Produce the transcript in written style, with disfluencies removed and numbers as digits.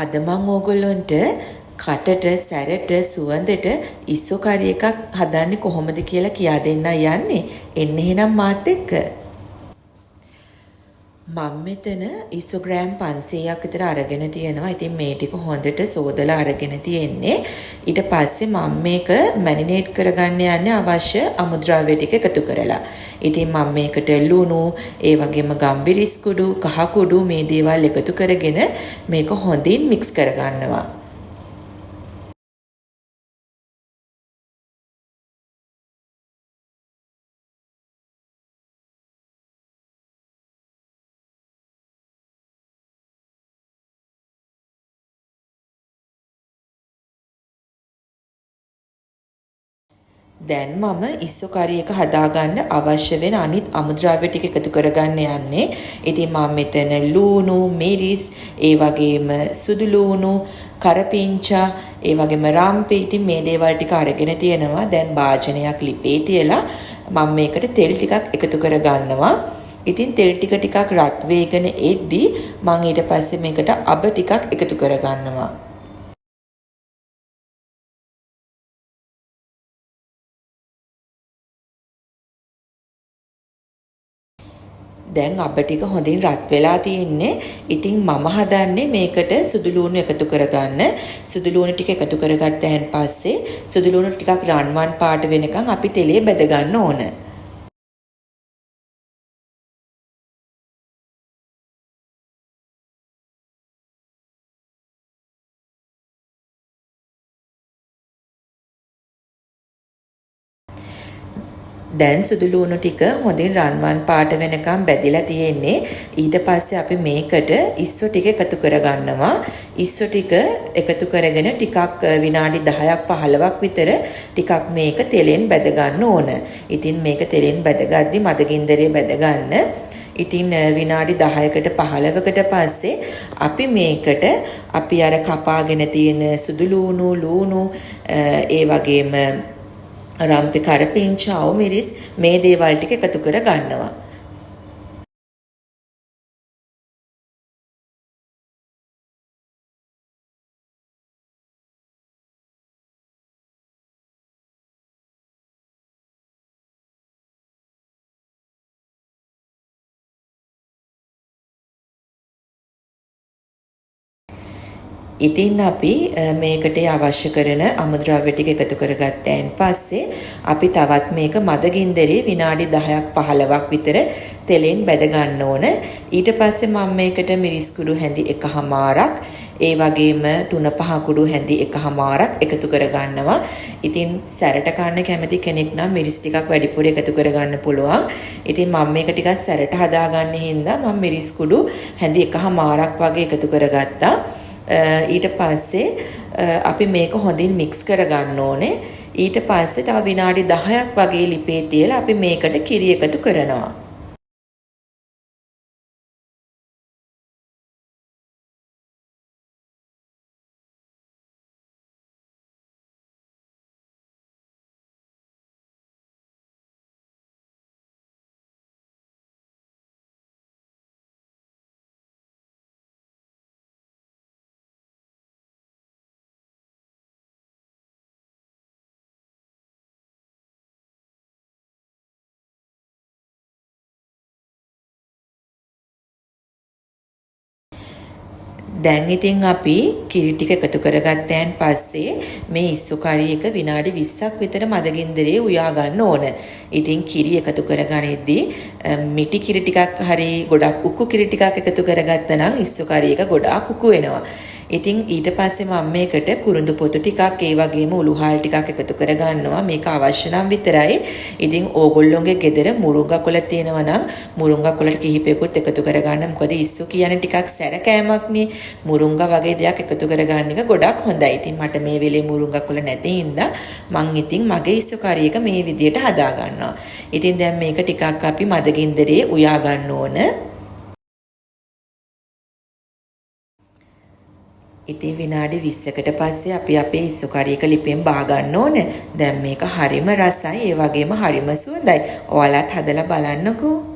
අද මම ඕගොල්ලන්ට කටට සැරට සුවඳට ඉස්සෝ කරි එකක් හදන්නේ කොහොමද කියලා කියා දෙන්න යන්නේ. එන්න එහෙනම් මාත් එක්ක. මම මෙතන ඉස්සෝග්‍රෑම් 500ක් විතර අරගෙන තියෙනවා. ඉතින් මේ ටික හොඳට සෝදලා අරගෙන තියෙන්නේ. ඊට පස්සේ මම මේක මැරිනේට් කරගන්න යන්නේ අවශ්‍ය අමුද්‍රව්‍ය ටික එකතු කරලා. ඉතින් මම මේකට ලුණු, ඒ වගේම ගම්බිරිස් කුඩු, කහ කුඩු මේ දේවල් එකතු කරගෙන මේක හොඳින් මික්ස් කරගන්නවා. දැන් මම ඉස්සෝ කරි එක හදාගන්න අවශ්‍ය වෙන අනිත් අමුද්‍රව්‍ය ටික එකතු කරගන්න යන්නේ. ඉතින් මම මෙතන ලුණු, මිරිස්, ඒ වගේම සුදු ලුණු, කරපිංචා, ඒ වගේම රම්පේ ඉතින් මේ දේවල් ටික අරගෙන තියෙනවා. දැන් භාජනයක් ලිපේ තියලා මම මේකට තෙල් ටිකක් එකතු කරගන්නවා. ඉතින් තෙල් ටිකක් රත් වේගන එද්දී මම ඊට පස්සේ මේකට අබ ටිකක් එකතු කරගන්නවා. දැන් අබ ටික හොඳින් රත් වෙලා තියෙන්නේ. ඉතින් මම හදන්නේ මේකට සුදු ලුණු එකතු කරගන්න. සුදු ලුණු ටික එකතු කරගත්තයින් පස්සේ සුදු ලුණු ටිකක් රන්වන් පාට වෙනකන් අපි තෙලේ බැද ගන්න ඕන. දැන් සුදු ලුණු ටික හොඳින් රන්වන් පාට වෙනකම් බැදිලා තියෙන්නේ. ඊට පස්සේ අපි මේකට ඉස්සෝ ටික එකතු කරගන්නවා. ඉස්සෝ ටික එකතු කරගෙන ටිකක් විනාඩි 10ක් 15ක් විතර ටිකක් මේක තෙලෙන් බැද ගන්න ඕන. ඉතින් මේක තෙලෙන් බැදගද්දි මදගින්දරේ බැද ගන්න. ඉතින් විනාඩි 10කට 15කට පස්සේ අපි මේකට අපි අර කපාගෙන තියෙන සුදු ලුණු ඒ වගේම රම්පේ කරපිංචා මිරිස් මේ දේවල් ටික එකතු කර ගන්නවා. ඉතින් අපි මේකට අවශ්‍ය කරන අමුද්‍රව්‍ය ටික එකතු කරගත්තයින් පස්සේ අපි තවත් මේක මදගින්දරේ විනාඩි 10ක් 15ක් විතර තෙලෙන් බැද ගන්න ඕන. ඊට පස්සේ මම මේකට මිරිස් කුඩු හැඳි එකහමාරක්, ඒ වගේම 3-5 කුඩු හැඳි එකහමාරක් එකතු කරගන්නවා. ඉතින් සැරට කන්න කැමති කෙනෙක් නම් මිරිස් ටිකක් වැඩිපුර එකතු කරගන්න පුළුවන්. ඉතින් මම මේක ටිකක් සැරට හදාගන්න හින්දා මම මිරිස් කුඩු හැඳි එකහමාරක් වගේ එකතු කරගත්තා. ඊට පස්සේ අපි මේක හොඳින් මික්ස් කරගන්න ඕනේ. ඊට පස්සේ තව විනාඩි 10ක් වගේ ලිපේ තියලා අපි මේකට කිරි එකතු කරනවා. දැන් ඉතින් අපි කිරි ටික එකතු කරගත්තයන් පස්සේ මේ ඉස්සු කරි එක විනාඩි 20ක් විතර මදගින්දරේ උයා ගන්න ඕන. ඉතින් කිරි එකතු කරගනිද්දී මිටි කිරි ටිකක් හරි ගොඩක් උක්කු කිරි ටිකක් එකතු කරගත්තා නම් ඉස්සු කරි එක ගොඩාක් උකු වෙනවා. ඉතින් ඊට පස්සේ මම මේකට කුරුඳු පොතු ටිකක් ඒ වගේම උළුහාල් ටිකක් එකතු කරගන්නවා. මේක අවශ්‍ය නම් විතරයි. ඉතින් ඕගොල්ලෝගේ ගෙදර මුරුංගා කොළ තියෙනවා නම් මුරුංගා කොළ කිහිපයකුත් එකතු කරගන්න. මොකද ඉස්සු කියන්නේ ටිකක් සැර කෑමක්නේ. මුරුංගා වගේ දෙයක් එකතු කරගන්න එක ගොඩක් හොඳයි. ඉතින් මට මේ වෙලේ මුරුංගා කොළ නැති හින්දා මං ඉතින් මගේ ඉස්සු කරි එක මේ විදියට හදා ගන්නවා. ඉතින් දැන් මේක ටිකක් අපි මදගින්දරේ උයා ගන්න ඕන. ඉතින් විනාඩි 20කට පස්සේ අපි අපේ ඉස්සු කරි එක ලිපෙන් බා ගන්න ඕන. දැන් මේක හරිම රසයි, ඒ වගේම හරිම සුවඳයි. ඔයාලත් හදලා බලන්නකෝ.